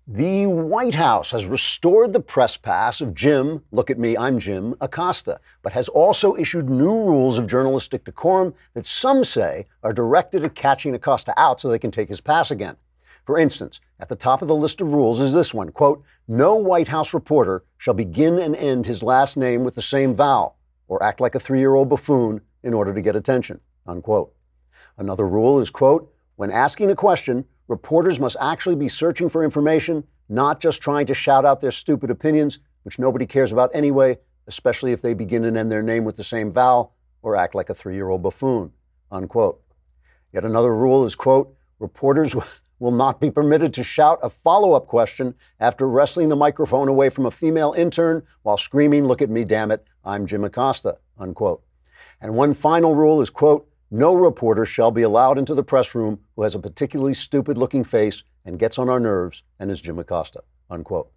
The White House has restored the press pass of Jim, look at me, I'm Jim, Acosta, but has also issued new rules of journalistic decorum that some say are directed at catching Acosta out so they can take his pass again. For instance, at the top of the list of rules is this one, quote, no White House reporter shall begin and end his last name with the same vowel or act like a 3-year-old buffoon in order to get attention, unquote. Another rule is, quote, when asking a question, reporters must actually be searching for information, not just trying to shout out their stupid opinions, which nobody cares about anyway, especially if they begin and end their name with the same vowel or act like a 3-year-old buffoon, unquote. Yet another rule is, quote, reporters will not be permitted to shout a follow-up question after wrestling the microphone away from a female intern while screaming, look at me, damn it, I'm Jim Acosta, unquote. And one final rule is, quote, no reporter shall be allowed into the press room who has a particularly stupid-looking face and gets on our nerves and is Jim Acosta, unquote.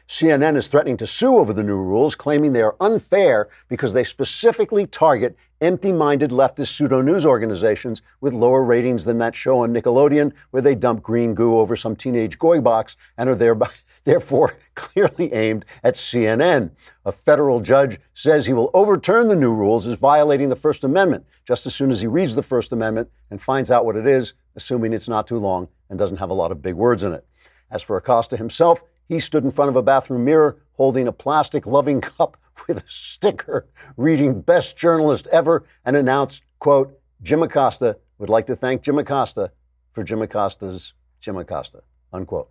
CNN is threatening to sue over the new rules, claiming they are unfair because they specifically target empty-minded leftist pseudo-news organizations with lower ratings than that show on Nickelodeon where they dump green goo over some teenage goy box and are therefore clearly aimed at CNN. A federal judge says he will overturn the new rules as violating the First Amendment just as soon as he reads the First Amendment and finds out what it is, assuming it's not too long and doesn't have a lot of big words in it. As for Acosta himself, he stood in front of a bathroom mirror holding a plastic loving cup with a sticker reading best journalist ever and announced, quote, Jim Acosta would like to thank Jim Acosta for Jim Acosta's Jim Acosta, unquote.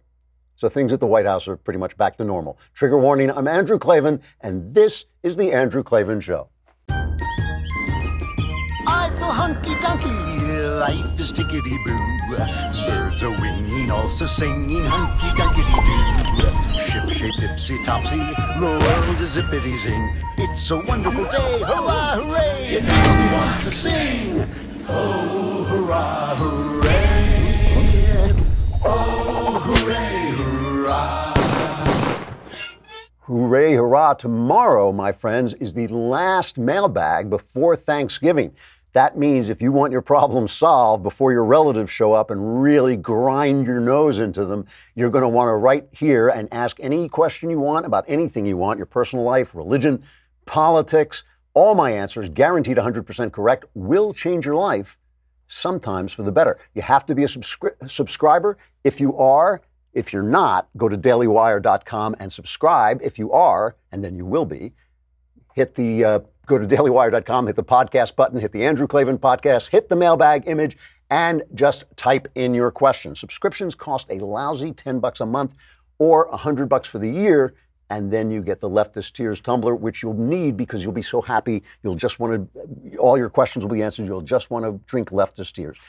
So things at the White House are pretty much back to normal. Trigger warning, I'm Andrew Klavan, and this is The Andrew Klavan Show. I feel hunky-dunky, life is tickety-boo. Birds are winging, also singing hunky-dunky-doo. Ship-shaped, tipsy-topsy, the world is zippity-zing. It's a wonderful day, hurrah, hooray! It makes me want to sing. Oh, hurrah, hooray! Oh, hooray, hurrah! Hooray, hurrah. Tomorrow, my friends, is the last mailbag before Thanksgiving. That means if you want your problems solved before your relatives show up and really grind your nose into them, you're going to want to write here and ask any question you want about anything you want, your personal life, religion, politics. All my answers, guaranteed 100% correct, will change your life, sometimes for the better. You have to be a subscriber. If you are, if you're not, go to dailywire.com and subscribe. If you are, and then you will be, go to dailywire.com, hit the podcast button, hit the Andrew Klavan podcast, hit the mailbag image, and just type in your question. Subscriptions cost a lousy $10 a month or $100 for the year, and then you get the Leftist Tears tumbler, which you'll need because you'll be so happy. You'll just want to, all your questions will be answered. You'll just want to drink Leftist Tears.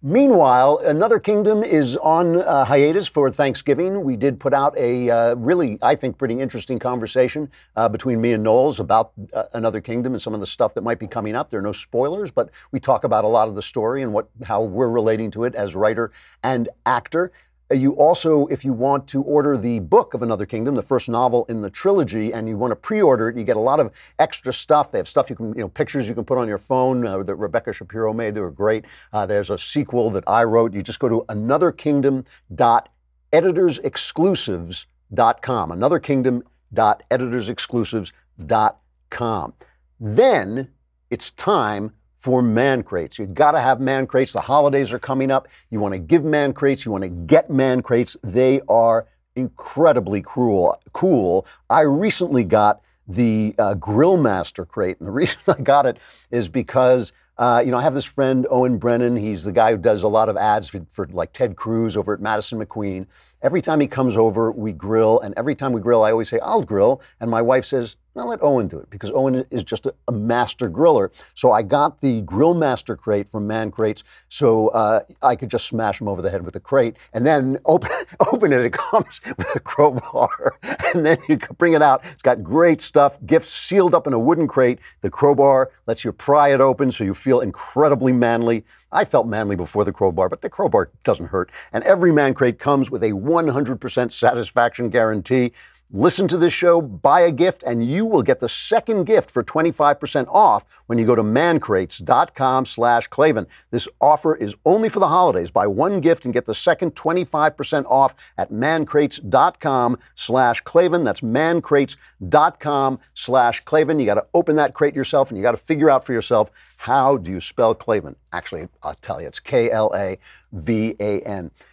Meanwhile, Another Kingdom is on hiatus for Thanksgiving. We did put out a really, I think, pretty interesting conversation between me and Knowles about Another Kingdom and some of the stuff that might be coming up. There are no spoilers, but we talk about a lot of the story and how we're relating to it as writer and actor. You also, if you want to order the book of Another Kingdom, the first novel in the trilogy, and you want to pre-order it, you get a lot of extra stuff. They have stuff you can, pictures you can put on your phone that Rebecca Shapiro made. They were great. There's a sequel that I wrote. You just go to anotherkingdom.editorsexclusives.com. Anotherkingdom.editorsexclusives.com. Then it's time for man crates. You got to have man crates. The holidays are coming up. You want to give man crates. You want to get man crates. They are incredibly cool. I recently got the Grill Master crate, and the reason I got it is because I have this friend, Owen Brennan. He's the guy who does a lot of ads for like Ted Cruz over at Madison McQueen. Every time he comes over, we grill, and every time we grill, I always say, I'll grill, and my wife says, I'll let Owen do it, because Owen is just a master griller. So I got the Grill Master crate from Man Crates, so I could just smash him over the head with the crate, and then open it. It comes with a crowbar, and then you can bring it out. It's got great stuff, gifts sealed up in a wooden crate. The crowbar lets you pry it open so you feel incredibly manly. I felt manly before the crowbar, but the crowbar doesn't hurt. And every Man Crate comes with a 100% satisfaction guarantee. Listen to this show, buy a gift, and you will get the second gift for 25% off when you go to mancrates.com/Klavan. This offer is only for the holidays. Buy one gift and get the second 25% off at mancrates.com/Klavan. That's mancrates.com/Klavan. You got to open that crate yourself, and you got to figure out for yourself, how do you spell Klavan? Actually, I'll tell you, it's Klavan.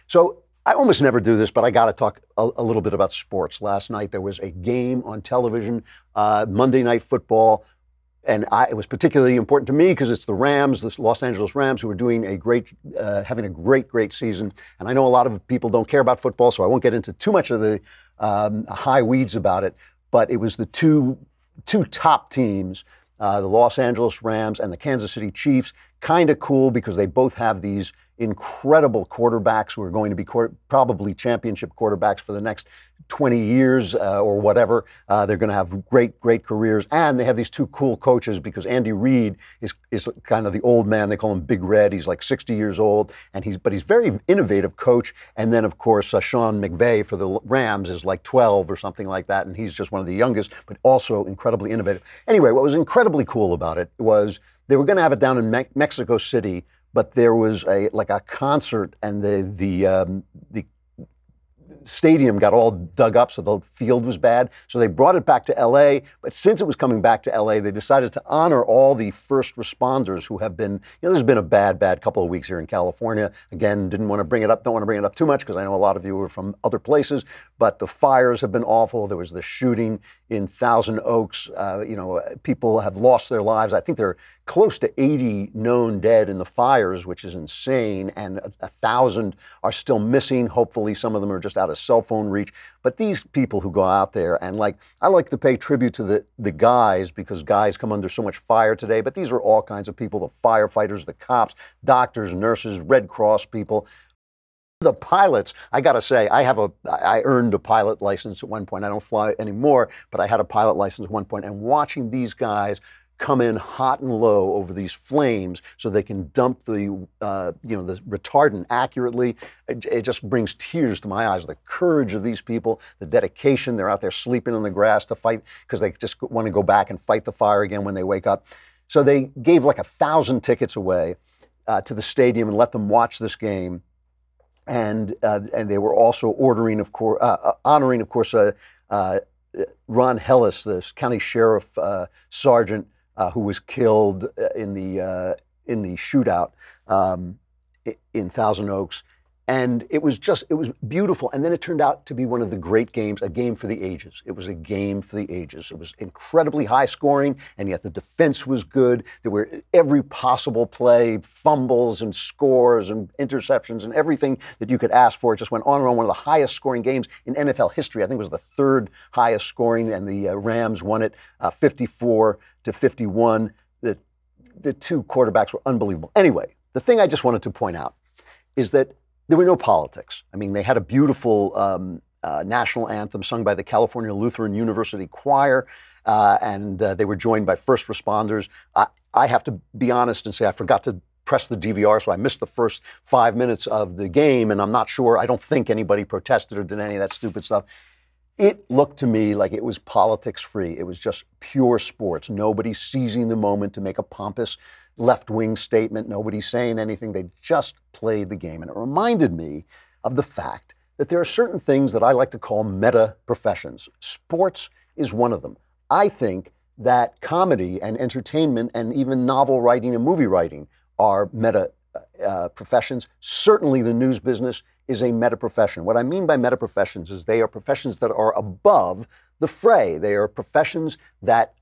So I almost never do this, but I got to talk a little bit about sports. Last night there was a game on television, Monday Night Football, and it was particularly important to me because it's the Rams, the Los Angeles Rams, who are doing having a great season. And I know a lot of people don't care about football, so I won't get into too much of the high weeds about it. But it was the two top teams, the Los Angeles Rams and the Kansas City Chiefs. Kind of cool because they both have these incredible quarterbacks who are going to be probably championship quarterbacks for the next 20 years or whatever. They're going to have great careers. And they have these two cool coaches because Andy Reid is kind of the old man. They call him Big Red. He's like 60 years old, but he's very innovative coach. And then, of course, Sean McVay for the Rams is like 12 or something like that. And he's just one of the youngest, but also incredibly innovative. Anyway, what was incredibly cool about it was they were going to have it down in Mexico City, but there was a concert, and the stadium got all dug up, so the field was bad. So they brought it back to L.A., but since it was coming back to L.A., they decided to honor all the first responders who have been, there's been a bad couple of weeks here in California. Again, don't want to bring it up too much because I know a lot of you are from other places, but the fires have been awful. There was the shooting in Thousand Oaks. People have lost their lives. I think there are close to 80 known dead in the fires, which is insane, and 1,000 are still missing. Hopefully some of them are just out of cell phone reach. But these people who go out there, and I like to pay tribute to the guys, because guys come under so much fire today, but these are all kinds of people, the firefighters, the cops, doctors, nurses, Red Cross people. The pilots, I got to say, I earned a pilot license at one point. I don't fly anymore, but I had a pilot license at one point, and watching these guys come in hot and low over these flames so they can dump the retardant accurately. It just brings tears to my eyes. The courage of these people, the dedication. They're out there sleeping on the grass to fight because they just want to go back and fight the fire again when they wake up. So they gave 1,000 tickets away to the stadium and let them watch this game. And they were also honoring, of course, Ron Hellis, the county sheriff sergeant who was killed in the shootout in Thousand Oaks. And it was beautiful. And then it turned out to be one of the great games, a game for the ages. It was a game for the ages. It was incredibly high scoring, and yet the defense was good. There were every possible play, fumbles and scores and interceptions and everything that you could ask for. It just went on and on. One of the highest scoring games in NFL history. I think it was the third highest scoring, and the Rams won it 54-51. The two quarterbacks were unbelievable. Anyway, the thing I just wanted to point out is that there were no politics. I mean, they had a beautiful national anthem sung by the California Lutheran University Choir, and they were joined by first responders. I have to be honest and say I forgot to press the DVR, so I missed the first 5 minutes of the game, and I'm not sure, I don't think anybody protested or did any of that stupid stuff. It looked to me like it was politics-free. It was just pure sports. Nobody seizing the moment to make a pompous left-wing statement. Nobody saying anything. They just played the game. And it reminded me of the fact that there are certain things that I like to call meta professions. Sports is one of them. I think that comedy and entertainment and even novel writing and movie writing are meta professions. Certainly the news business is a meta profession. What I mean by meta professions is they are professions that are above the fray. They are professions that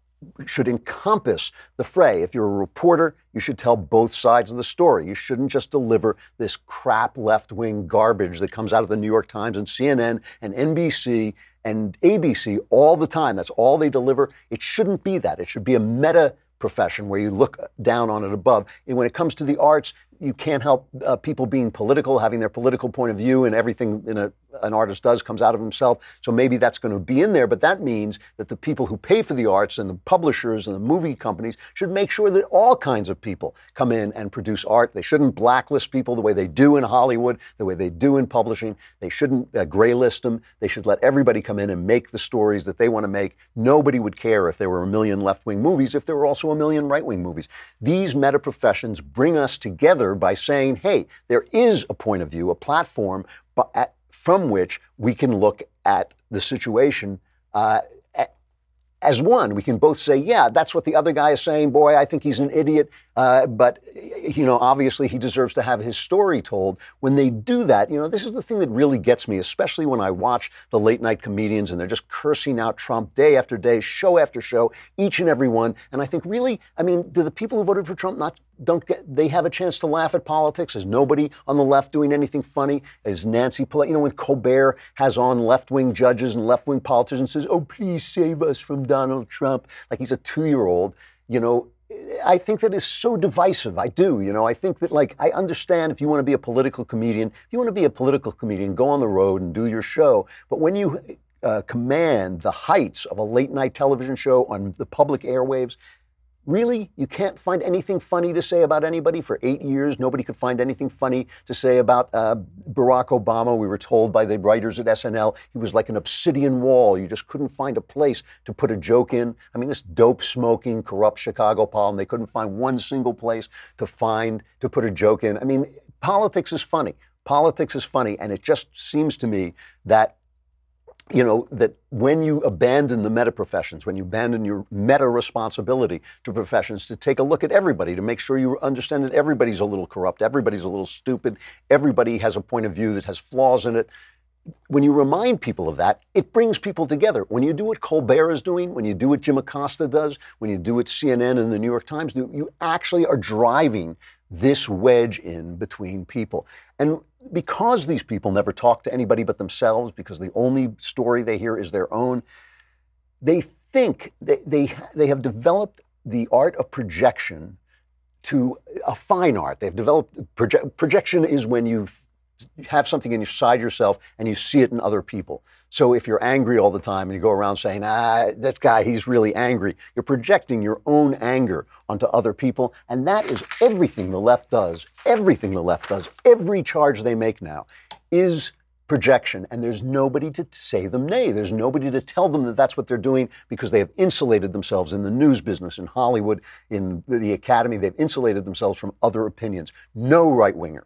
should encompass the fray. If you're a reporter, you should tell both sides of the story. You shouldn't just deliver this crap left-wing garbage that comes out of the New York Times and CNN and NBC and ABC all the time. That's all they deliver. It shouldn't be that. It should be a meta profession where you look down on it above. And when it comes to the arts, you can't help people being political, having their political point of view, and everything an artist does comes out of himself. So maybe that's going to be in there, but that means that the people who pay for the arts and the publishers and the movie companies should make sure that all kinds of people come in and produce art. They shouldn't blacklist people the way they do in Hollywood, the way they do in publishing. They shouldn't gray list them. They should let everybody come in and make the stories that they want to make. Nobody would care if there were a million left-wing movies if there were also a million right-wing movies. These meta professions bring us together by saying, hey, there is a point of view, a platform, but from which we can look at the situation as one. We can both say, yeah, that's what the other guy is saying. Boy, I think he's an idiot. But, obviously he deserves to have his story told. When they do that, this is the thing that really gets me, especially when I watch the late night comedians and they're just cursing out Trump day after day, show after show, each and every one. And I think really, do the people who voted for Trump they have a chance to laugh at politics? Is nobody on the left doing anything funny? Is Nancy Pelosi, when Colbert has on left-wing judges and left-wing politicians says, oh, please save us from Donald Trump, like he's a 2-year-old, I think that is so divisive. I do. I think that, I understand if you want to be a political comedian, go on the road and do your show. But when you command the heights of a late night television show on the public airwaves, really, you can't find anything funny to say about anybody? For 8 years, nobody could find anything funny to say about Barack Obama. We were told by the writers at SNL he was like an obsidian wall. You just couldn't find a place to put a joke in. This dope-smoking, corrupt Chicago Paul, they couldn't find one single place to put a joke in. Politics is funny. Politics is funny, and it just seems to me that that when you abandon the meta professions, when you abandon your meta responsibility to professions to take a look at everybody, to make sure you understand that everybody's a little corrupt, everybody's a little stupid, everybody has a point of view that has flaws in it. When you remind people of that, it brings people together. When you do what Colbert is doing, when you do what Jim Acosta does, when you do what CNN and the New York Times do, you actually are driving this wedge in between people. And because these people never talk to anybody but themselves, because the only story they hear is their own, they think they have developed the art of projection to a fine art. They've developed projection is when you have something inside yourself and you see it in other people. So if you're angry all the time and you go around saying, this guy, he's really angry, you're projecting your own anger onto other people. And that is everything the left does. Everything the left does. Every charge they make now is projection. And there's nobody to say them nay. There's nobody to tell them that that's what they're doing, because they have insulated themselves in the news business, in Hollywood, in the academy. They've insulated themselves from other opinions. No right-winger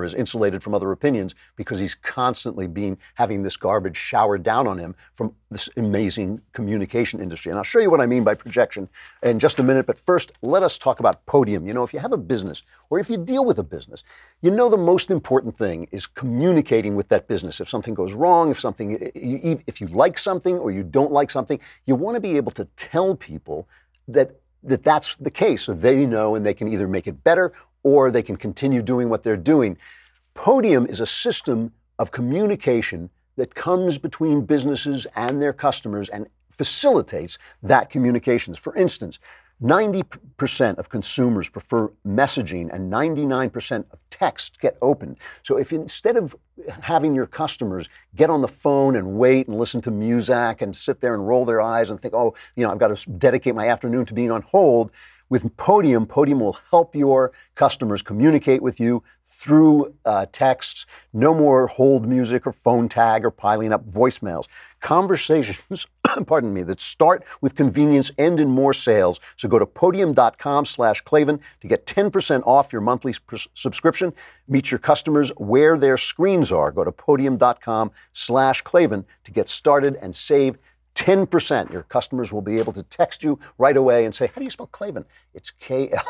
is insulated from other opinions, because he's constantly having this garbage showered down on him from this amazing communication industry. And I'll show you what I mean by projection in just a minute. But first, let us talk about Podium. If you have a business, or if you deal with a business, the most important thing is communicating with that business. If something goes wrong, if you like something or you don't like something, you want to be able to tell people that's the case, so they know and they can either make it better or they can continue doing what they're doing. Podium is a system of communication that comes between businesses and their customers and facilitates that communications. For instance, 90% of consumers prefer messaging and 99% of texts get opened. So if instead of having your customers get on the phone and wait and listen to music and sit there and roll their eyes and think, I've got to dedicate my afternoon to being on hold, with Podium will help your customers communicate with you through texts. No more hold music or phone tag or piling up voicemails. Conversations, that start with convenience end in more sales. So go to podium.com/Klavan to get 10% off your monthly subscription. Meet your customers where their screens are. Go to podium.com/Klavan to get started and save 10%. Your customers will be able to text you right away and say, how do you spell Klavan? It's Klavan.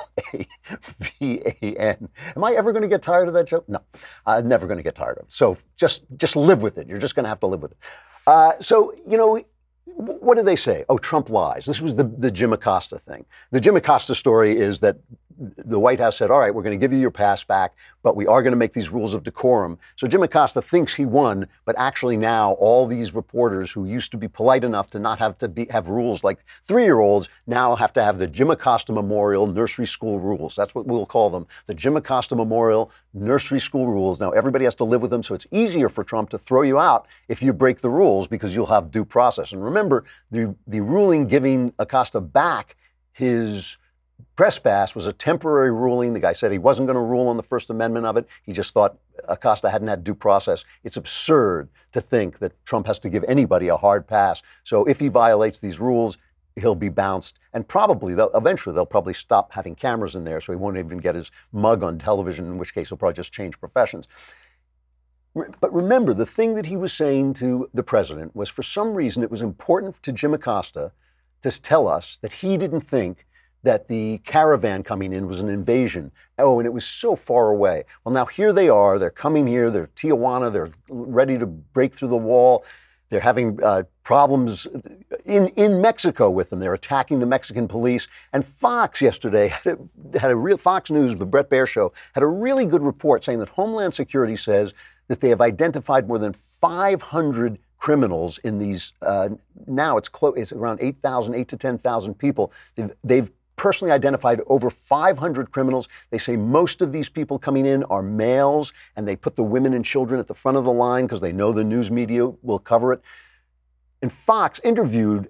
Am I ever going to get tired of that joke? No, I'm never going to get tired of it. So just live with it. You're just going to have to live with it. What do they say? Oh, Trump lies. This was the Jim Acosta thing. The Jim Acosta story is that the White House said, all right, we're going to give you your pass back, but we are going to make these rules of decorum. So Jim Acosta thinks he won, but actually now all these reporters who used to be polite enough to not have rules like 3-year-olds now have to have the Jim Acosta Memorial Nursery School Rules. That's what we'll call them, the Jim Acosta Memorial Nursery School Rules. Now everybody has to live with them, so it's easier for Trump to throw you out if you break the rules because you'll have due process. And remember, the ruling giving Acosta back his press pass was a temporary ruling. The guy said he wasn't going to rule on the First Amendment of it. He just thought Acosta hadn't had due process. It's absurd to think that Trump has to give anybody a hard pass. So if he violates these rules, he'll be bounced. And probably, eventually, they'll probably stop having cameras in there, so he won't even get his mug on television, in which case he'll probably just change professions. But remember, the thing that he was saying to the president was, for some reason, it was important to Jim Acosta to tell us that he didn't think that the caravan coming in was an invasion. Oh, and it was so far away. Well, now here they are. They're coming here. They're Tijuana. They're ready to break through the wall. They're having problems in Mexico with them. They're attacking the Mexican police. And Fox yesterday had a real Fox News, the Bret Baier show, had a really good report saying that Homeland Security says that they have identified more than 500 criminals in these. Now it's around 8 to 10,000 people. They've personally identified over 500 criminals. They say most of these people coming in are males, and they put the women and children at the front of the line because they know the news media will cover it. And Fox interviewed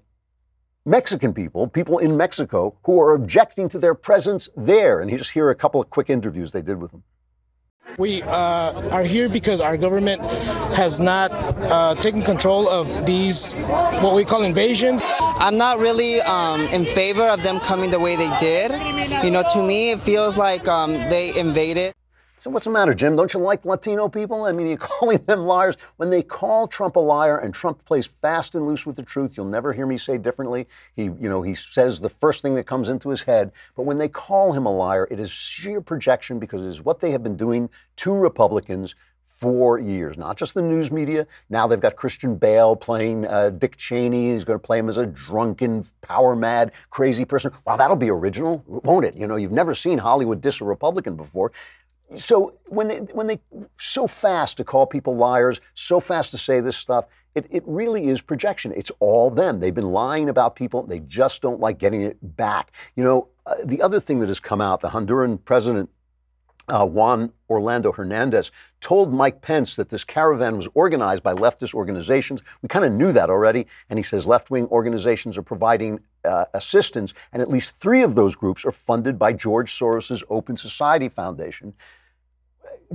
Mexican people in Mexico who are objecting to their presence there. And you just hear a couple of quick interviews they did with them. We are here because our government has not taken control of these, what we call invasions. I'm not really in favor of them coming the way they did. You know, to me, it feels like they invaded. So what's the matter, Jim? Don't you like Latino people? I mean, you're calling them liars. When they call Trump a liar and Trump plays fast and loose with the truth, you'll never hear me say differently. He says the first thing that comes into his head. But when they call him a liar, it is sheer projection because it is what they have been doing to Republicans for years, not just the news media. Now they've got Christian Bale playing Dick Cheney. He's going to play him as a drunken, power-mad, crazy person. Wow, that'll be original, won't it? You know, you've never seen Hollywood diss a Republican before. So when they so fast to call people liars, so fast to say this stuff, it really is projection. It's all them. They've been lying about people. They just don't like getting it back. You know, the other thing that has come out, the Honduran president, Juan Orlando Hernandez, told Mike Pence that this caravan was organized by leftist organizations. We kind of knew that already. And he says left-wing organizations are providing assistance. And at least 3 of those groups are funded by George Soros's Open Society Foundation.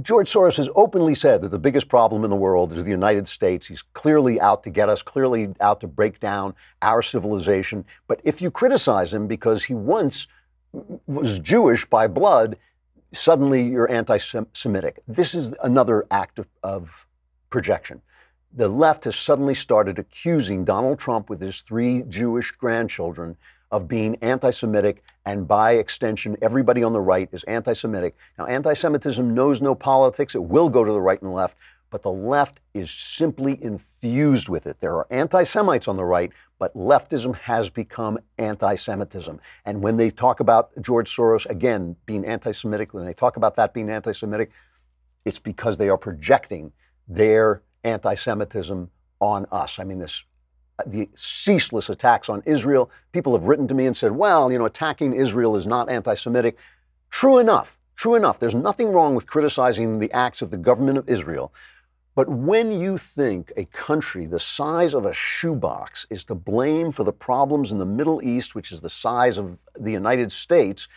George Soros has openly said that the biggest problem in the world is the United States. He's clearly out to get us, clearly out to break down our civilization. But if you criticize him because he once was Jewish by blood, suddenly you're anti-Semitic. This is another act of projection. The left has suddenly started accusing Donald Trump with his 3 Jewish grandchildren of being anti-Semitic, and by extension, everybody on the right is anti-Semitic. Now, anti-Semitism knows no politics. It will go to the right and left, but the left is simply infused with it. There are anti-Semites on the right, but leftism has become anti-Semitism. And when they talk about George Soros, again, being anti-Semitic, when they talk about that being anti-Semitic, it's because they are projecting their anti-Semitism on us. I mean, the ceaseless attacks on Israel. People have written to me and said, well, you know, attacking Israel is not anti-Semitic. True enough. There's nothing wrong with criticizing the acts of the government of Israel. But when you think a country the size of a shoebox is to blame for the problems in the Middle East, which is the size of the United States,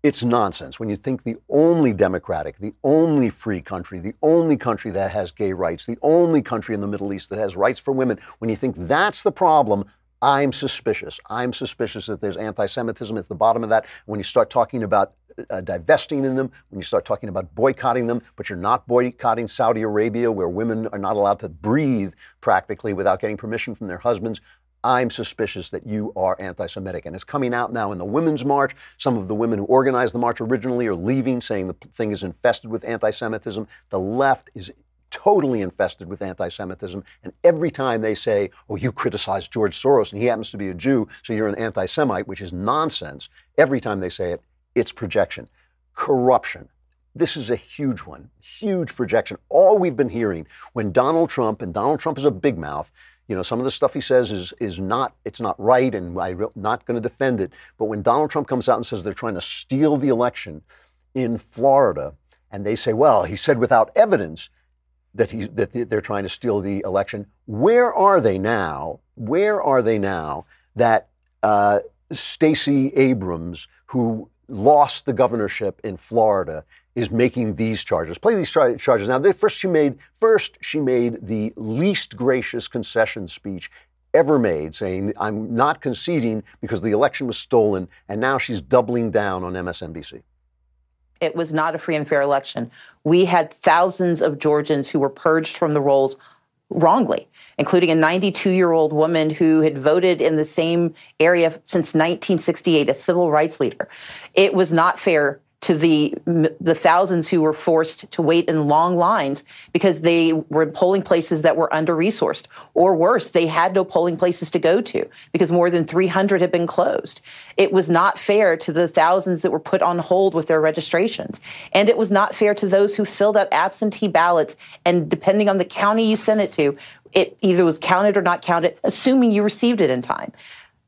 it's nonsense. When you think the only democratic, the only free country, the only country that has gay rights, the only country in the Middle East that has rights for women, when you think that's the problem, I'm suspicious. I'm suspicious that there's anti-Semitism at the bottom of that. When you start talking about divesting in them, when you start talking about boycotting them, but you're not boycotting Saudi Arabia, where women are not allowed to breathe practically without getting permission from their husbands, I'm suspicious that you are anti-Semitic. And it's coming out now in the Women's March. Some of the women who organized the march originally are leaving, saying the thing is infested with anti-Semitism. The left is totally infested with anti-Semitism. And every time they say, oh, you criticize George Soros and he happens to be a Jew, so you're an anti-Semite, which is nonsense. Every time they say it, It's projection. Corruption. This is a huge one, huge projection. All we've been hearing when Donald Trump, and Donald Trump is a big mouth, you know, some of the stuff he says is not, it's not right, and I'm not going to defend it. But when Donald Trump comes out and says they're trying to steal the election in Florida, and they say, well, he said without evidence that they're trying to steal the election. Where are they now? Where are they now that Stacey Abrams, who lost the governorship in Florida, is making these charges? Play these charges. Now, first she made the least gracious concession speech ever made, saying, I'm not conceding because the election was stolen, and now she's doubling down on MSNBC. It was not a free and fair election. We had thousands of Georgians who were purged from the rolls wrongly, including a 92-year-old woman who had voted in the same area since 1968, a civil rights leader. It was not fair to the thousands who were forced to wait in long lines because they were in polling places that were under-resourced. Or worse, they had no polling places to go to because more than 300 had been closed. It was not fair to the thousands that were put on hold with their registrations. And it was not fair to those who filled out absentee ballots, and depending on the county you sent it to, it either was counted or not counted, assuming you received it in time.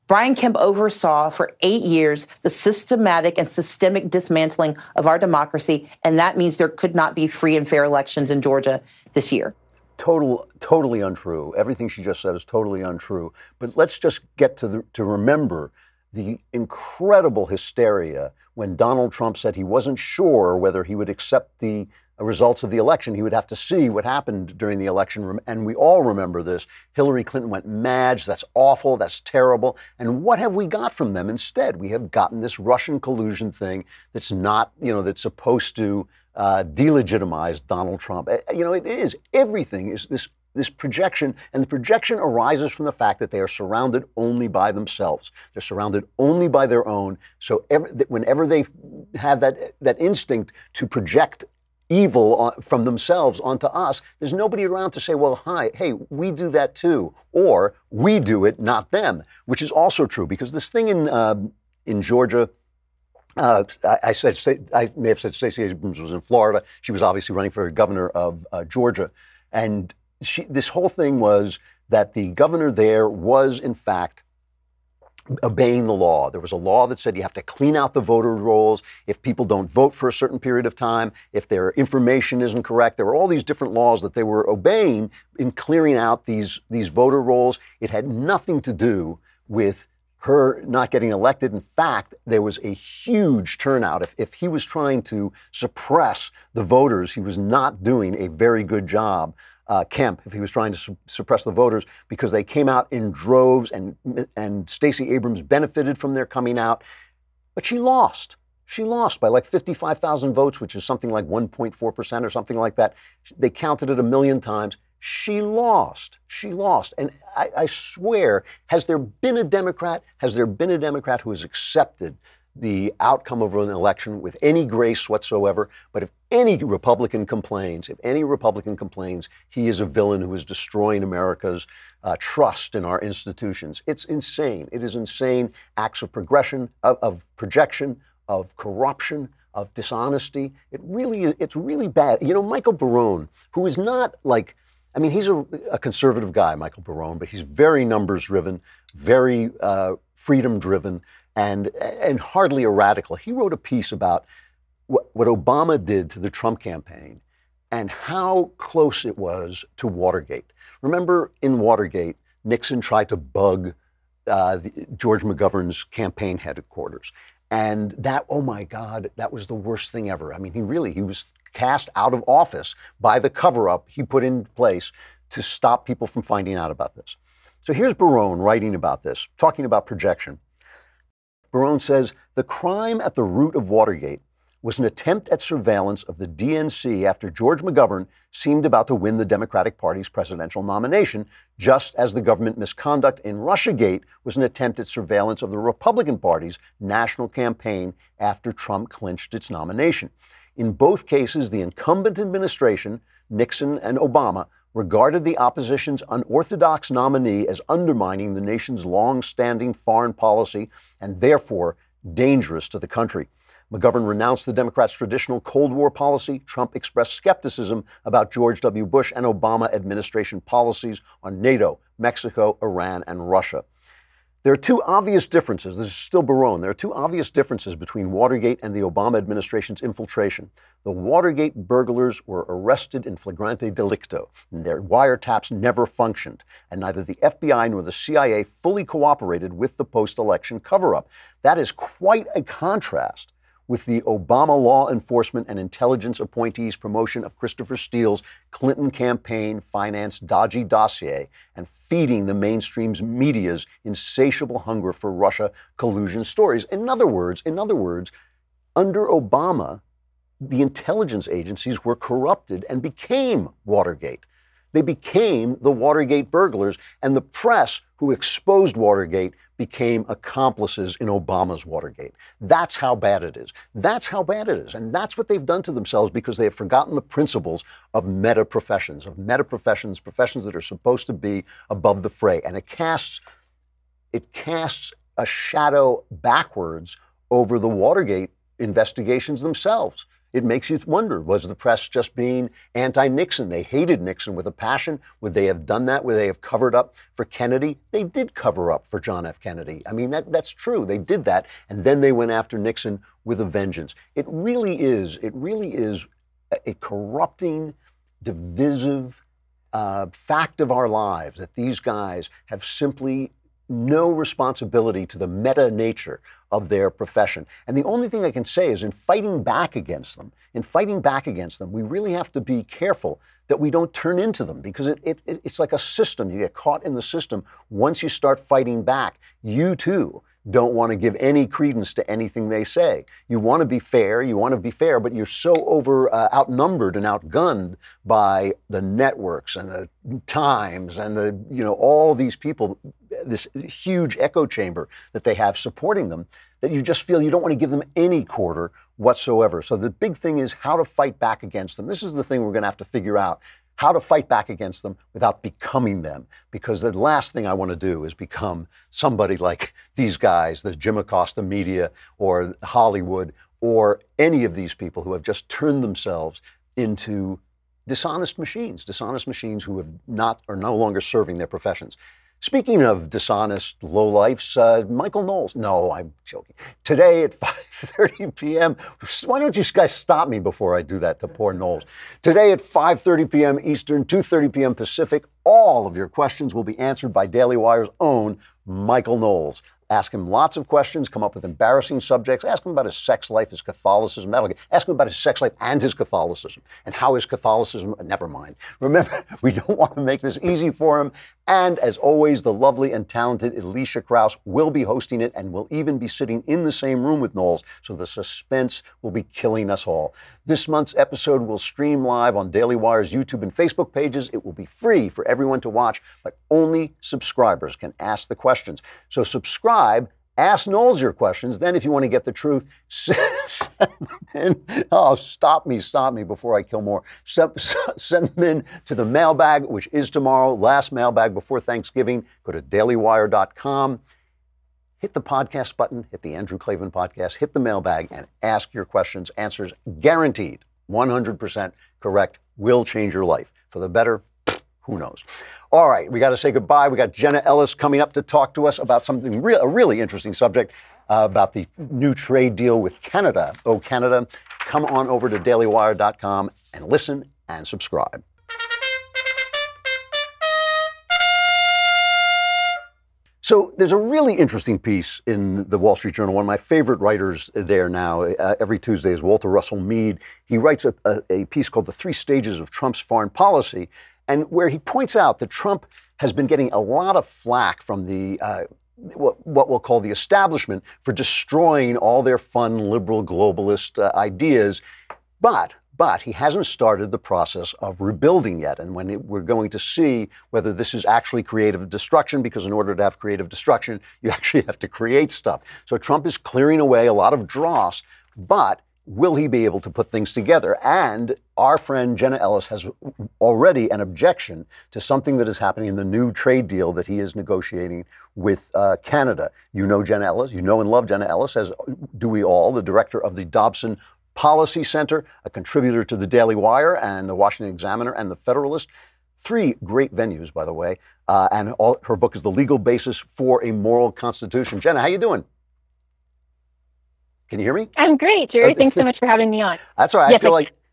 Brian Kemp oversaw for 8 years the systematic and systemic dismantling of our democracy, and that means there could not be free and fair elections in Georgia this year. Totally untrue. Everything she just said is totally untrue. But let's just get to remember the incredible hysteria when Donald Trump said he wasn't sure whether he would accept the results of the election. He would have to see what happened during the election. And we all remember this. Hillary Clinton went mad. That's awful. That's terrible. And what have we got from them instead? We have gotten this Russian collusion thing that's not, that's supposed to delegitimize Donald Trump. It is. Everything is this projection, and the projection arises from the fact that they are surrounded only by themselves. They're surrounded only by their own. So whenever they have that instinct to project evil from themselves onto us, there's nobody around to say, well, hey, we do that too, or we do it, not them, which is also true, because this thing in Georgia, I may have said Stacey Abrams was in Florida. She was obviously running for governor of Georgia, and this whole thing was that the governor there was, in fact, obeying the law. There was a law that said you have to clean out the voter rolls if people don't vote for a certain period of time, if their information isn't correct. There were all these different laws that they were obeying in clearing out these voter rolls. It had nothing to do with her not getting elected. In fact, there was a huge turnout. If he was trying to suppress the voters, he was not doing a very good job. Kemp, if he was trying to suppress the voters, because they came out in droves, and Stacey Abrams benefited from their coming out. But she lost. She lost by like 55,000 votes, which is something like 1.4% or something like that. They counted it 1 million times. She lost. She lost. And I swear, has there been a Democrat who has accepted the outcome of an election with any grace whatsoever? But if any Republican complains, he is a villain who is destroying America's trust in our institutions. It's insane. It is insane. Acts of progression, of projection, of corruption, of dishonesty. It's really bad. Michael Barone, who is not like, he's a conservative guy, Michael Barone, but he's very numbers driven, very freedom driven, and hardly a radical. He wrote a piece about what Obama did to the Trump campaign and how close it was to Watergate. Remember, in Watergate, Nixon tried to bug George McGovern's campaign headquarters. And that, oh my God, that was the worst thing ever. He was cast out of office by the cover-up he put in place to stop people from finding out about this. So here's Barone writing about this, talking about projection. Barone says, the crime at the root of Watergate was an attempt at surveillance of the DNC after George McGovern seemed about to win the Democratic Party's presidential nomination, just as the government misconduct in Russiagate was an attempt at surveillance of the Republican Party's national campaign after Trump clinched its nomination. In both cases, the incumbent administration, Nixon and Obama, regarded the opposition's unorthodox nominee as undermining the nation's long-standing foreign policy and therefore dangerous to the country. McGovern renounced the Democrats' traditional Cold War policy. Trump expressed skepticism about George W. Bush and Obama administration policies on NATO, Mexico, Iran, and Russia. There are two obvious differences. This is still Barone. There are two obvious differences between Watergate and the Obama administration's infiltration. The Watergate burglars were arrested in flagrante delicto, and their wiretaps never functioned, and neither the FBI nor the CIA fully cooperated with the post-election cover-up. That is quite a contrast with the Obama law enforcement and intelligence appointees' promotion of Christopher Steele's Clinton campaign financed dodgy dossier and feeding the mainstream's media's insatiable hunger for Russia collusion stories. In other words, under Obama, the intelligence agencies were corrupted and became Watergate. They became the Watergate burglars, and the press who exposed Watergate became accomplices in Obama's Watergate. That's how bad it is. That's how bad it is. And that's what they've done to themselves because they have forgotten the principles of meta-professions, professions that are supposed to be above the fray. And it casts a shadow backwards over the Watergate investigations themselves. It makes you wonder, was the press just being anti-Nixon? They hated Nixon with a passion. Would they have done that? Would they have covered up for Kennedy? They did cover up for John F. Kennedy. I mean, that's true. They did that. And then they went after Nixon with a vengeance. It really is a corrupting, divisive fact of our lives that these guys have simply no responsibility to the meta nature of their profession. And the only thing I can say is in fighting back against them, we really have to be careful that we don't turn into them because it's like a system. You get caught in the system. Once you start fighting back, you too don't want to give any credence to anything they say. You want to be fair, but you're so outnumbered and outgunned by the networks and the Times and all these people, this huge echo chamber that they have supporting them, that you just feel you don't want to give them any quarter whatsoever. So the big thing is how to fight back against them. This is the thing we're going to have to figure out. How to fight back against them without becoming them. Because the last thing I want to do is become somebody like these guys, the Jim Acosta media or Hollywood or any of these people who have just turned themselves into dishonest machines who are no longer serving their professions. Speaking of dishonest lowlifes, Michael Knowles. No, I'm joking. Today at 5:30 p.m. Why don't you guys stop me before I do that to poor Knowles? Today at 5:30 p.m. Eastern, 2:30 p.m. Pacific, all of your questions will be answered by Daily Wire's own Michael Knowles. Ask him lots of questions, come up with embarrassing subjects. Ask him about his sex life, his Catholicism. Ask him about his sex life and his Catholicism and how his Catholicism, never mind. Remember, we don't want to make this easy for him. And as always, the lovely and talented Alicia Krause will be hosting it and will even be sitting in the same room with Knowles. So the suspense will be killing us all. This month's episode will stream live on Daily Wire's YouTube and Facebook pages. It will be free for everyone to watch, but only subscribers can ask the questions. So subscribe, ask Knowles your questions. Then if you want to get the truth, send them in. Oh, stop me before I kill more. Send them in to the mailbag, which is tomorrow, last mailbag before Thanksgiving. Go to dailywire.com. Hit the podcast button, hit the Andrew Klavan podcast, hit the mailbag, and ask your questions. Answers guaranteed, 100% correct, will change your life. For the better, who knows? All right, we got to say goodbye. We got Jenna Ellis coming up to talk to us about something a really interesting subject about the new trade deal with Canada. Oh, Canada. Come on over to dailywire.com and listen and subscribe. So there's a really interesting piece in the Wall Street Journal. One of my favorite writers there now, every Tuesday, is Walter Russell Mead. He writes a piece called The 3 Stages of Trump's Foreign Policy, and where he points out that Trump has been getting a lot of flack from the what we'll call the establishment for destroying all their fun liberal globalist ideas, but he hasn't started the process of rebuilding yet. And we're going to see whether this is actually creative destruction, because in order to have creative destruction, you actually have to create stuff. So Trump is clearing away a lot of dross, but will he be able to put things together? And our friend Jenna Ellis has already an objection to something that is happening in the new trade deal that he is negotiating with Canada. You know Jenna Ellis, you know and love Jenna Ellis, as do we all, the director of the Dobson Policy Center, a contributor to the Daily Wire and the Washington Examiner and the Federalist. 3 great venues, by the way, and her book is The Legal Basis for a Moral Constitution. Jenna, how you doing? Can you hear me? I'm great, Jerry. Thanks so much for having me on. That's all right. Yes,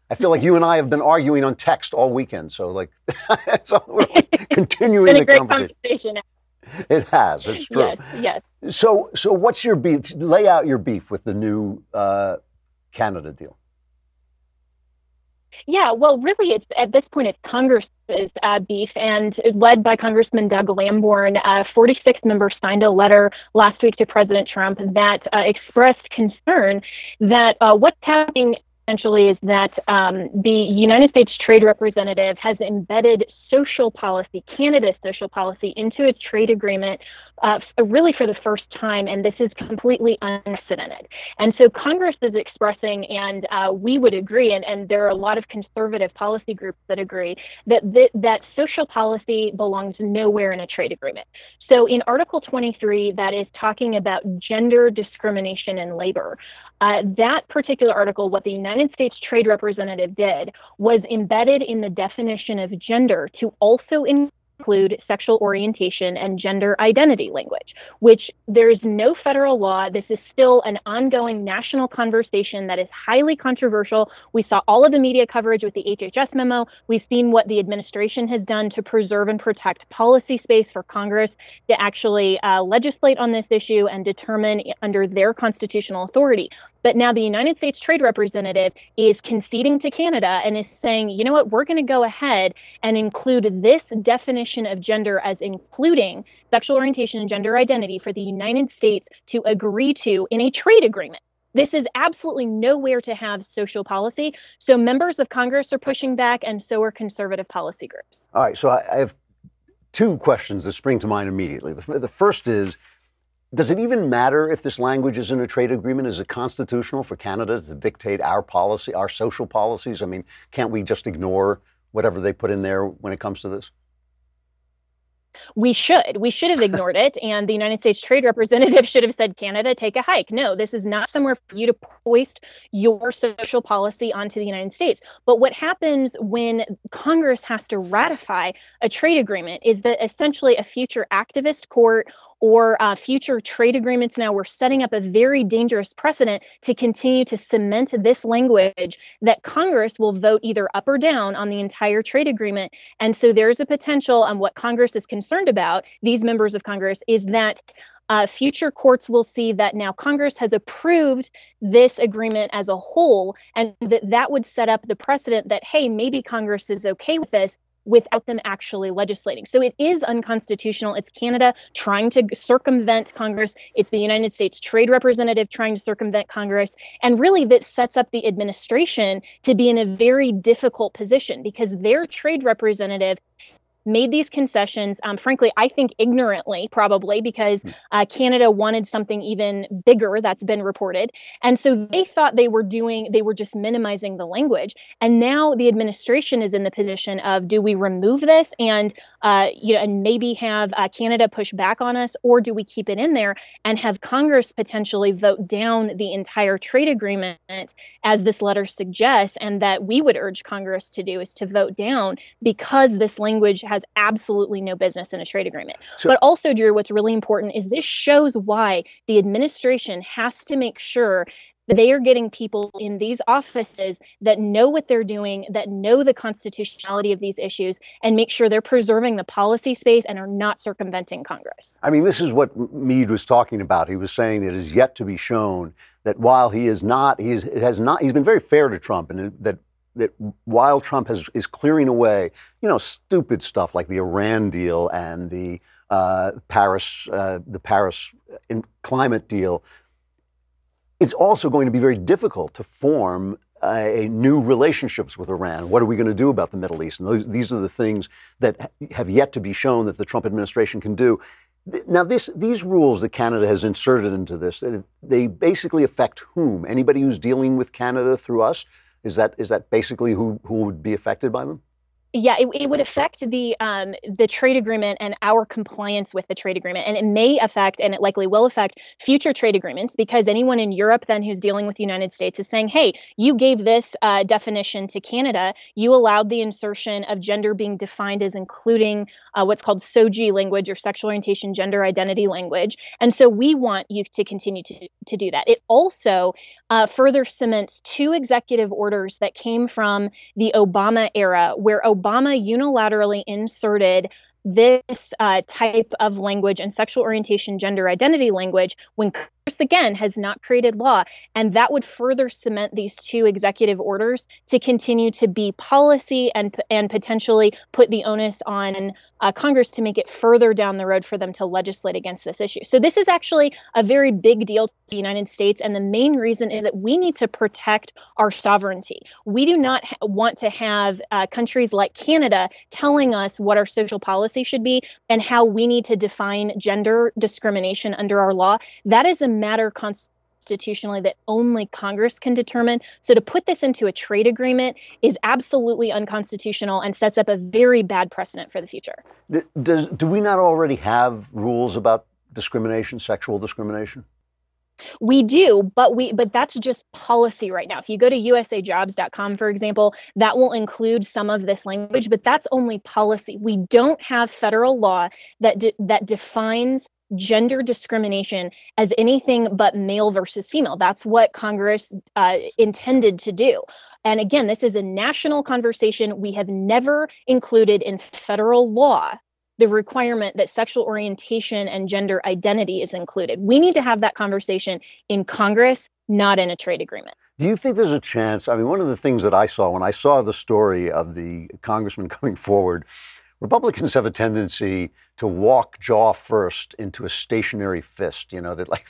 I feel like you and I have been arguing on text all weekend. So so we're continuing it's been the a great conversation. It has. It's true. Yes. So what's your beef? Lay out your beef with the new Canada deal. Yeah, well, really, at this point, it's Congress's beef, and led by Congressman Doug Lamborn. 46 members signed a letter last week to President Trump that expressed concern that what's happening essentially is that the United States Trade Representative has embedded social policy, Canada's social policy, into its trade agreement really for the first time, and this is completely unprecedented. And so Congress is expressing, and we would agree, and there are a lot of conservative policy groups that agree, that social policy belongs nowhere in a trade agreement. So in Article 23, that is talking about gender discrimination in labor. That particular article, what the United States Trade Representative did was embedded in the definition of gender to also include sexual orientation and gender identity language, which there is no federal law. This is still an ongoing national conversation that is highly controversial. We saw all of the media coverage with the HHS memo. We've seen what the administration has done to preserve and protect policy space for Congress to actually legislate on this issue and determine under their constitutional authority. But now the United States Trade Representative is conceding to Canada and is saying, you know what, we're going to go ahead and include this definition of gender as including sexual orientation and gender identity for the United States to agree to in a trade agreement. This is absolutely nowhere to have social policy. So members of Congress are pushing back, and so are conservative policy groups. All right, so I have 2 questions that spring to mind immediately. The first is, does it even matter if this language is in a trade agreement? Is it constitutional for Canada to dictate our policy, our social policies? I mean, can't we just ignore whatever they put in there when it comes to this? We should have ignored it, and the United States Trade Representative should have said, Canada, take a hike. No, this is not somewhere for you to hoist your social policy onto the United States. But what happens when Congress has to ratify a trade agreement is that essentially a future activist court or future trade agreements, now we're setting up a very dangerous precedent to continue to cement this language that Congress will vote either up or down on the entire trade agreement. And so there's a potential, and what Congress is concerned about, these members of Congress, is that future courts will see that now Congress has approved this agreement as a whole, and that would set up the precedent that, hey, maybe Congress is okay with this without them actually legislating. So it is unconstitutional. It's Canada trying to circumvent Congress. It's the United States Trade Representative trying to circumvent Congress. And really, this sets up the administration to be in a very difficult position because their trade representative made these concessions, frankly, I think ignorantly, probably, because Canada wanted something even bigger. That's been reported. And so they thought they were just minimizing the language. And now the administration is in the position of, do we remove this and, and maybe have Canada push back on us, or do we keep it in there and have Congress potentially vote down the entire trade agreement, as this letter suggests, and that we would urge Congress to do is to vote down, because this language has absolutely no business in a trade agreement. But also, Drew, what's really important is this shows why the administration has to make sure that they are getting people in these offices that know what they're doing, that know the constitutionality of these issues, and make sure they're preserving the policy space and are not circumventing Congress. I mean, this is what Meade was talking about. He was saying it is yet to be shown that while he's been very fair to Trump, and that while Trump is clearing away, stupid stuff like the Iran deal and the Paris climate deal, it's also going to be very difficult to form new relationships with Iran. What are we going to do about the Middle East? And these are the things that have yet to be shown that the Trump administration can do. Now, these rules that Canada has inserted into this, they basically affect whom? Anybody who's dealing with Canada through us? Is that basically who would be affected by them? Yeah, it would affect the trade agreement and our compliance with the trade agreement, and it may affect, and it likely will affect, future trade agreements, because anyone in Europe then who's dealing with the United States is saying, hey, you gave this definition to Canada, you allowed the insertion of gender being defined as including what's called SOGI language, or sexual orientation gender identity language, and so we want you to continue to do that. It also further cements two executive orders that came from the Obama era, where Obama unilaterally inserted this type of language and sexual orientation gender identity language when Congress, again, has not created law. And that would further cement these two executive orders to continue to be policy and potentially put the onus on Congress to make it further down the road for them to legislate against this issue. So this is actually a very big deal to the United States. And the main reason is that we need to protect our sovereignty. We do not want to have countries like Canada telling us what our social policy should be and how we need to define gender discrimination under our law. That is a matter constitutionally that only Congress can determine. So to put this into a trade agreement is absolutely unconstitutional and sets up a very bad precedent for the future. Do we not already have rules about discrimination, sexual discrimination? We do, but that's just policy right now. If you go to usajobs.com, for example, that will include some of this language, but that's only policy. We don't have federal law that defines gender discrimination as anything but male versus female. That's what Congress intended to do. And again, this is a national conversation. We have never included in federal law the requirement that sexual orientation and gender identity is included. We need to have that conversation in Congress, not in a trade agreement. Do you think there's a chance? I mean, one of the things that I saw when I saw the story of the congressman coming forward, Republicans have a tendency to walk jaw first into a stationary fist, that like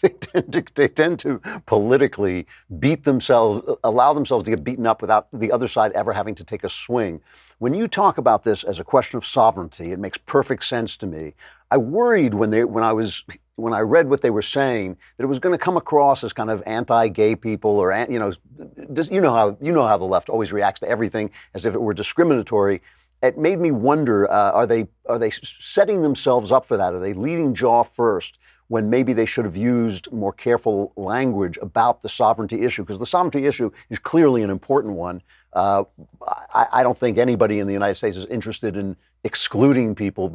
they tend to politically beat themselves, allow themselves to get beaten up without the other side ever having to take a swing. When you talk about this as a question of sovereignty, it makes perfect sense to me. I worried when I read what they were saying that it was going to come across as kind of anti-gay people, or you know how the left always reacts to everything as if it were discriminatory. It made me wonder, are they setting themselves up for that? Are they leading jaw first when maybe they should have used more careful language about the sovereignty issue? Because the sovereignty issue is clearly an important one. I don't think anybody in the United States is interested in excluding people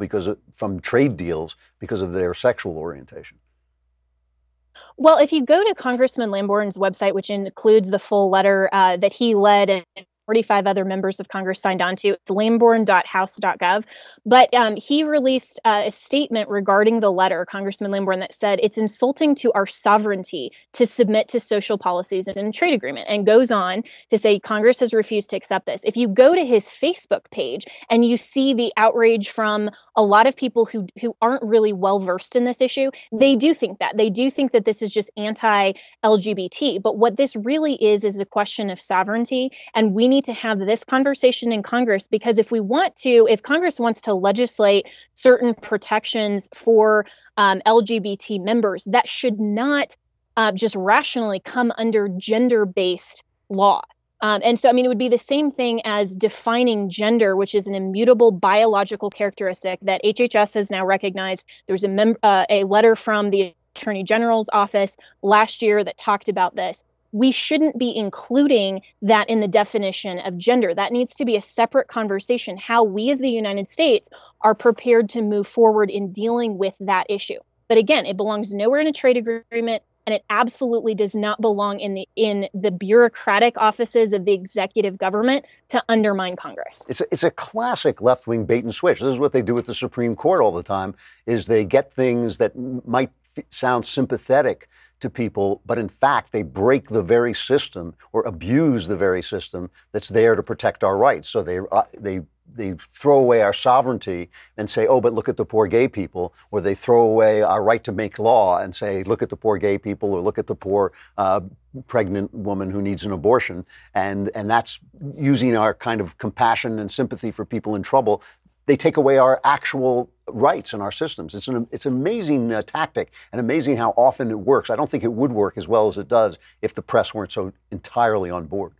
from trade deals because of their sexual orientation. Well, if you go to Congressman Lamborn's website, which includes the full letter that he led and 45 other members of Congress signed on to, it's lamborn.house.gov. But he released a statement regarding the letter, Congressman Lamborn, that said it's insulting to our sovereignty to submit to social policies in a trade agreement, and goes on to say Congress has refused to accept this. If you go to his Facebook page and you see the outrage from a lot of people who aren't really well versed in this issue, they do think that. They do think that this is just anti-LGBT. But what this really is a question of sovereignty, and we need to have this conversation in Congress, because if Congress wants to legislate certain protections for LGBT members, that should not just rationally come under gender-based law. And so, it would be the same thing as defining gender, which is an immutable biological characteristic that HHS has now recognized. There's a letter from the Attorney General's office last year that talked about this. We shouldn't be including that in the definition of gender. That needs to be a separate conversation, how we as the United States are prepared to move forward in dealing with that issue. But again, it belongs nowhere in a trade agreement, and it absolutely does not belong in the bureaucratic offices of the executive government to undermine Congress. It's a classic left-wing bait and switch. This is what they do with the Supreme Court all the time, is they get things that might sound sympathetic to people, but in fact, they break the very system or abuse the very system that's there to protect our rights. So they throw away our sovereignty and say, oh, but look at the poor gay people, or they throw away our right to make law and say, look at the poor gay people, or look at the poor pregnant woman who needs an abortion. And that's using our kind of compassion and sympathy for people in trouble they take away our actual rights and our systems. It's an amazing tactic, and amazing how often it works. I don't think it would work as well as it does if the press weren't so entirely on board.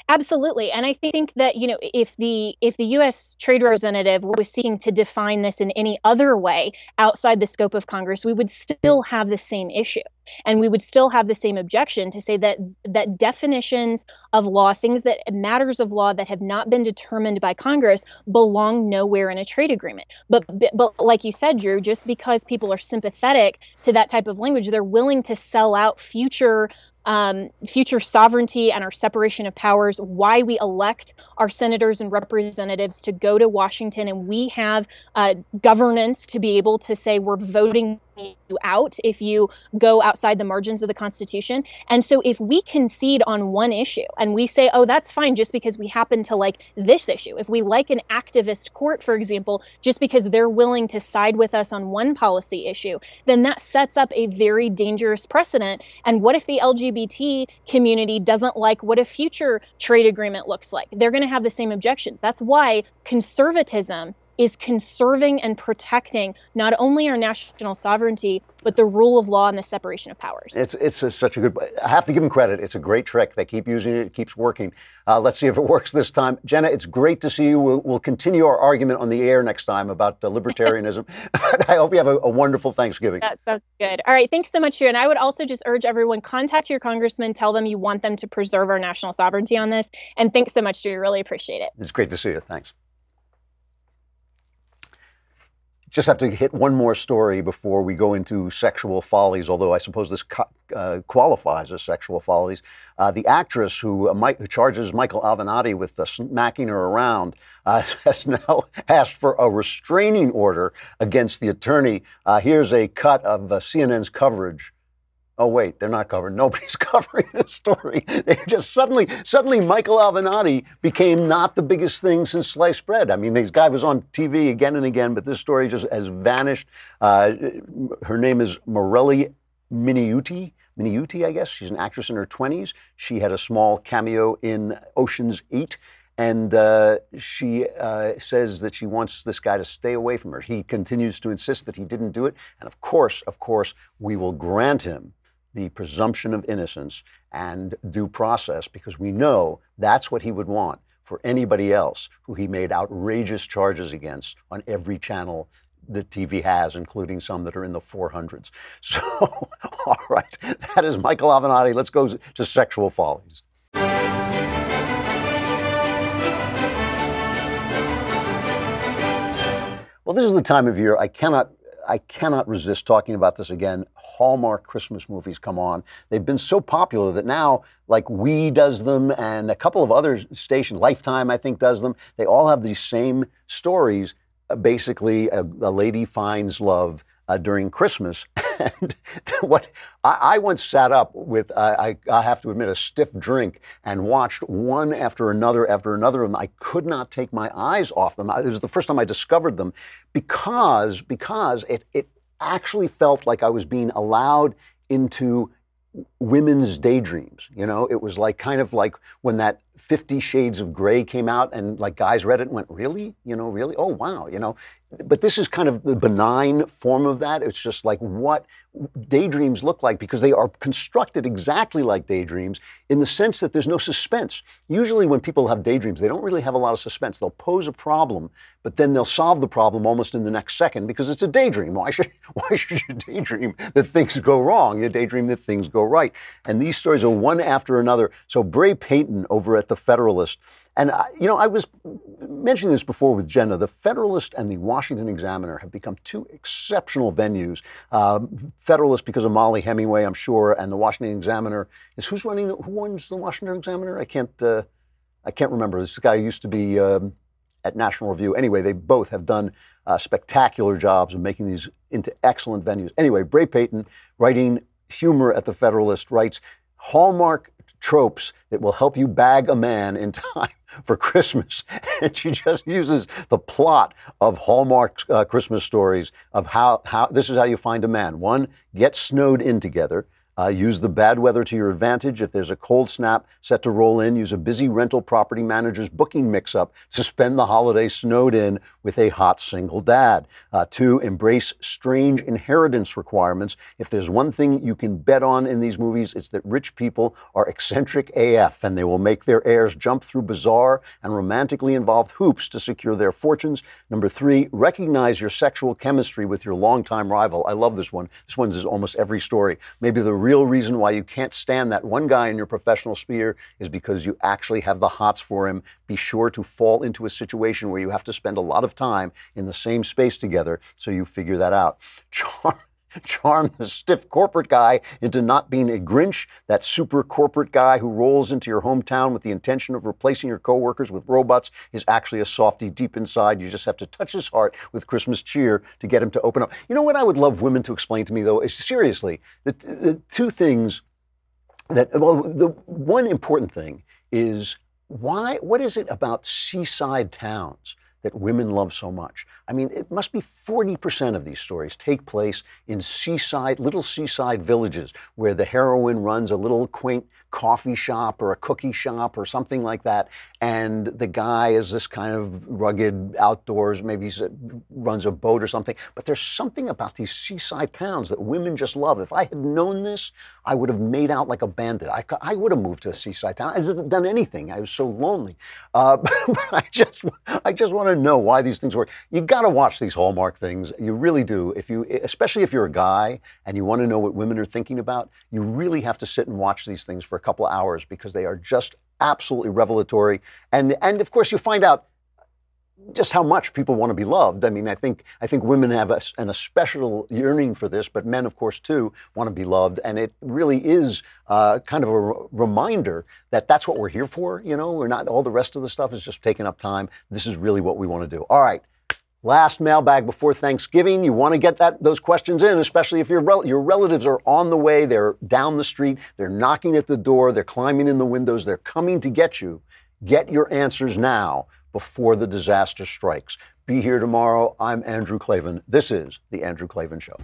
Absolutely. And I think that, if the US trade representative was seeking to define this in any other way outside the scope of Congress, we would still have the same issue. And we would still have the same objection to say that definitions of law, matters of law that have not been determined by Congress, belong nowhere in a trade agreement. But like you said, Drew, just because people are sympathetic to that type of language, they're willing to sell out future sovereignty and our separation of powers, why we elect our senators and representatives to go to Washington, and we have governance to be able to say we're voting you out if you go outside the margins of the Constitution. And so if we concede on one issue and we say, oh, that's fine just because we happen to like this issue, if we like an activist court, for example, just because they're willing to side with us on one policy issue, then that sets up a very dangerous precedent. And what if the LGBT community doesn't like what a future trade agreement looks like? They're going to have the same objections. That's why conservatism is conserving and protecting not only our national sovereignty, but the rule of law and the separation of powers. It's such a good, I have to give them credit. It's a great trick. They keep using it. It keeps working. Let's see if it works this time. Jenna, it's great to see you. We'll continue our argument on the air next time about libertarianism. I hope you have a wonderful Thanksgiving. That's good. All right. Thanks so much, Drew. And I would also just urge everyone, contact your congressman, tell them you want them to preserve our national sovereignty on this. And thanks so much, Drew. Really appreciate it. It's great to see you. Thanks. Just have to hit one more story before we go into sexual follies, although I suppose this qualifies as sexual follies. The actress who charges Michael Avenatti with smacking her around has now asked for a restraining order against the attorney. Here's a cut of CNN's coverage. Oh, wait, they're not covering. Nobody's covering this story. They just suddenly Michael Avenatti became not the biggest thing since sliced bread. I mean, this guy was on TV again and again, but this story just has vanished. Her name is Morelli Minuti, I guess. She's an actress in her 20s. She had a small cameo in Ocean's 8. And she says that she wants this guy to stay away from her. He continues to insist that he didn't do it. And of course, we will grant him the presumption of innocence and due process, because we know that's what he would want for anybody else who he made outrageous charges against on every channel that TV has, including some that are in the 400s. So, all right, that is Michael Avenatti. Let's go to sexual follies. Well, this is the time of year I cannot resist talking about this again. Hallmark Christmas movies come on. They've been so popular that now, like We does them and a couple of other stations, Lifetime I think does them. They all have these same stories. Basically, a lady finds love during Christmas. And what I once sat up with, I have to admit, a stiff drink and watched one after another of them. I could not take my eyes off them. It was the first time I discovered them because it actually felt like I was being allowed into women's daydreams. You know, it was like kind of like when that 50 Shades of Grey came out and like guys read it and went, really? You know, really? Oh, wow. You know, but this is kind of the benign form of that. It's just like what daydreams look like, because they are constructed exactly like daydreams in the sense that there's no suspense. Usually when people have daydreams, they don't really have a lot of suspense. They'll pose a problem, but then they'll solve the problem almost in the next second because it's a daydream. Why should you daydream that things go wrong? You daydream that things go right. And these stories are one after another. So Bray Payton over at The Federalist, and I was mentioning this before with Jenna, The Federalist and the Washington Examiner have become two exceptional venues. Federalist because of Molly Hemingway, I'm sure, and the Washington Examiner is who runs the Washington Examiner? I can't remember. This guy used to be at National Review. Anyway, they both have done spectacular jobs of making these into excellent venues. Anyway, Bray Payton, writing humor at The Federalist, writes Hallmark tropes that will help you bag a man in time for Christmas. And she just uses the plot of Hallmark Christmas stories of how this is how you find a man. One, get snowed in together. Use the bad weather to your advantage. If there's a cold snap set to roll in, use a busy rental property manager's booking mix-up to spend the holiday snowed in with a hot single dad. 2, embrace strange inheritance requirements. If there's one thing you can bet on in these movies, it's that rich people are eccentric AF, and they will make their heirs jump through bizarre and romantically involved hoops to secure their fortunes. Number 3, recognize your sexual chemistry with your longtime rival. I love this one. This one's is almost every story. Maybe the real reason why you can't stand that one guy in your professional sphere is because you actually have the hots for him. Be sure to fall into a situation where you have to spend a lot of time in the same space together so you figure that out. Charm the stiff corporate guy into not being a Grinch, that super corporate guy who rolls into your hometown with the intention of replacing your coworkers with robots is actually a softie deep inside. You just have to touch his heart with Christmas cheer to get him to open up. You know what I would love women to explain to me, though, is seriously, the two things that, well, the one important thing is what is it about seaside towns that women love so much? I mean, it must be 40% of these stories take place in little seaside villages where the heroine runs a little quaint coffee shop or a cookie shop or something like that. And the guy is this kind of rugged outdoors, maybe he runs a boat or something. But there's something about these seaside towns that women just love. If I had known this, I would have made out like a bandit. I would have moved to a seaside town. I didn't done anything. I was so lonely. But I just want to know why these things work. You got to watch these Hallmark things. You really do. Especially if you're a guy and you want to know what women are thinking about, you really have to sit and watch these things for a couple of hours because they are just absolutely revelatory. And of course, you find out just how much people want to be loved. I mean, I think women have a special yearning for this, but men, of course, too, want to be loved. And it really is kind of a reminder that that's what we're here for. You know, we're not, all the rest of the stuff is just taking up time. This is really what we want to do. All right. Last mailbag before Thanksgiving. You want to get those questions in, especially if your relatives are on the way, they're down the street, they're knocking at the door, they're climbing in the windows, they're coming to get you. Get your answers now before the disaster strikes. Be here tomorrow. I'm Andrew Klavan. This is The Andrew Klavan Show.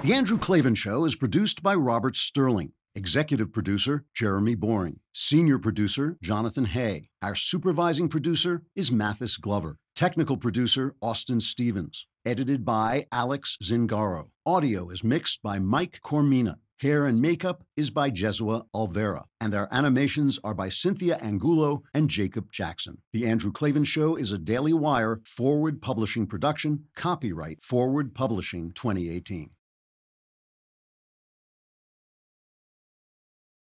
The Andrew Klavan Show is produced by Robert Sterling. Executive producer, Jeremy Boring. Senior producer, Jonathan Hay. Our supervising producer is Mathis Glover. Technical producer, Austin Stevens. Edited by Alex Zingaro. Audio is mixed by Mike Cormina. Hair and makeup is by Jesua Alvera. And our animations are by Cynthia Angulo and Jacob Jackson. The Andrew Klavan Show is a Daily Wire Forward Publishing production. Copyright Forward Publishing 2018.